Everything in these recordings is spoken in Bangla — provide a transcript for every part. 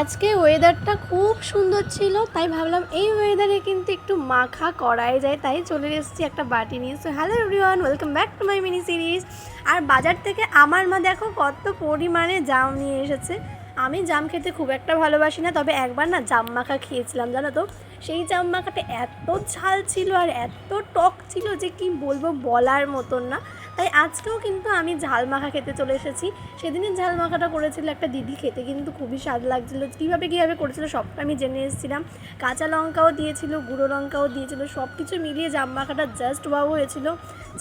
আজকে ওয়েদারটা খুব সুন্দর ছিল, তাই ভাবলাম এই ওয়েদারে কিন্তু একটু মাখা করাই যায়, তাই চলে এসেছি একটা বাটি নিয়ে। So hello everyone, welcome back to my mini series. আর বাজার থেকে আমার মা দেখো কত পরিমাণে জাম নিয়ে এসেছে। আমি জাম খেতে খুব একটা ভালোবাসি না, তবে একবার না জাম মাখা খেয়েছিলাম জানো তো। সেই জাম মাখাটা এত ঝাল ছিল আর এত টক ছিল যে কি বলবো, বলার মতন না। তাই আজকেও কিন্তু আমি ঝাল মাখা খেতে চলে এসেছি। সেদিনের ঝাল মাখাটা করেছিল একটা দিদি, খেতে কিন্তু খুবই স্বাদ লাগছিলো। কীভাবে করেছিল সবটা আমি জেনে এসেছিলাম। কাঁচা লঙ্কাও দিয়েছিল, গুঁড়ো লঙ্কাও দিয়েছিল, সব কিছু মিলিয়ে জাম মাখাটা জাস্ট ওয়াও হয়েছিল।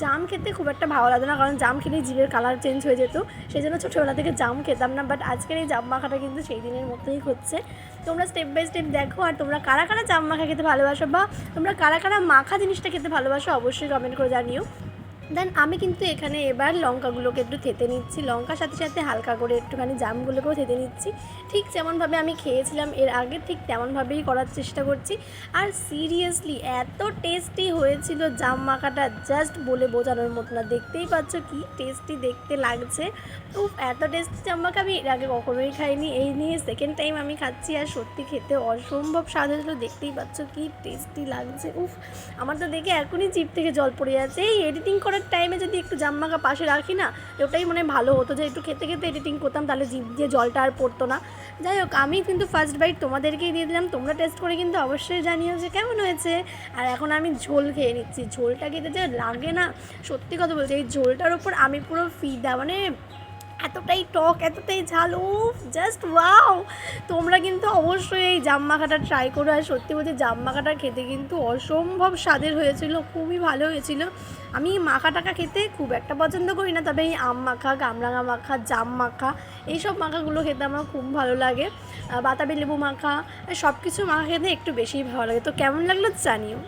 জাম খেতে খুব একটা ভালো লাগে না, কারণ জাম খেলেই জিভের কালার চেঞ্জ হয়ে যেত। সেই জন্য ছোটোবেলা থেকে জাম খেতাম না, বাট আজকের এই জাম মাখাটা কিন্তু সেই দিনের মতোই হচ্ছে। তোমরা স্টেপ বাই স্টেপ দেখো, আর তোমরা কারা কারা জাম মাখা খেতে ভালোবাসো বা তোমরা কারা কারা মাখা জিনিসটা খেতে ভালোবাসো অবশ্যই কমেন্ট করে জানিও। দেন আমি কিন্তু এখানে এবার লঙ্কাগুলোকে একটু থেতে নিচ্ছি, লঙ্কার সাথে সাথে হালকা করে একটুখানি জামগুলোকেও থেতে নিচ্ছি। ঠিক যেমনভাবে আমি খেয়েছিলাম এর আগে, ঠিক তেমনভাবেই করার চেষ্টা করছি। আর সিরিয়াসলি এত টেস্টি হয়েছিল জাম মাখাটা, জাস্ট বলে বোঝানোর মতো না। দেখতেই পাচ্ছ কি টেস্টি দেখতে লাগছে। উফ, এত টেস্টি জাম মাখা আমি এর আগে কখনোই খাইনি, এই নিয়ে সেকেন্ড টাইম আমি খাচ্ছি। আর সত্যি খেতে অসম্ভব স্বাদ হয়েছিল, দেখতেই পাচ্ছ কি টেস্টি লাগছে। উফ, আমার তো দেখে এখনই জিভ থেকে জল পড়ে যাচ্ছে। এই এডিটিং করার টাইমে যদি একটু জাম মাখা পাশে রাখি না, ওটাই মনে ভালো হতো, যে একটু খেতে খেতে এডিটিং করতাম, তাহলে জিভ দিয়ে জলটা আর পড়তো না। যাই হোক, আমি কিন্তু ফার্স্ট বাইট তোমাদেরকেই দিয়ে দিলাম, তোমরা টেস্ট করে কিন্তু অবশ্যই জানিও যে কেমন হয়েছে। আর এখন আমি ঝোল খেয়ে নিচ্ছি। ঝোলটা খেতে যে লাগে না, সত্যি কথা বলছি, এই ঝোলটার ওপর আমি পুরো ফিদা। মানে এতটাই টক, এতটাই ঝাল, উফ জাস্ট ওয়াও। তোমরা কিন্তু অবশ্যই এই জাম মাখাটা ট্রাই করো। আর সত্যি বলছি, জাম মাখাটা খেতে কিন্তু অসম্ভব স্বাদের হয়েছিল, খুবই ভালো হয়েছিল। আমি মাখা টাকা খেতে খুব একটা পছন্দ করি না, তবে এই আম মাখা, কামরাঙা মাখা, জাম মাখা, এইসব মাখাগুলো খেতে আমার খুব ভালো লাগে। বাতাবি লেবু মাখা, সব কিছু মাখা খেতে একটু বেশিই ভালো লাগে। তো কেমন লাগলো জানিও।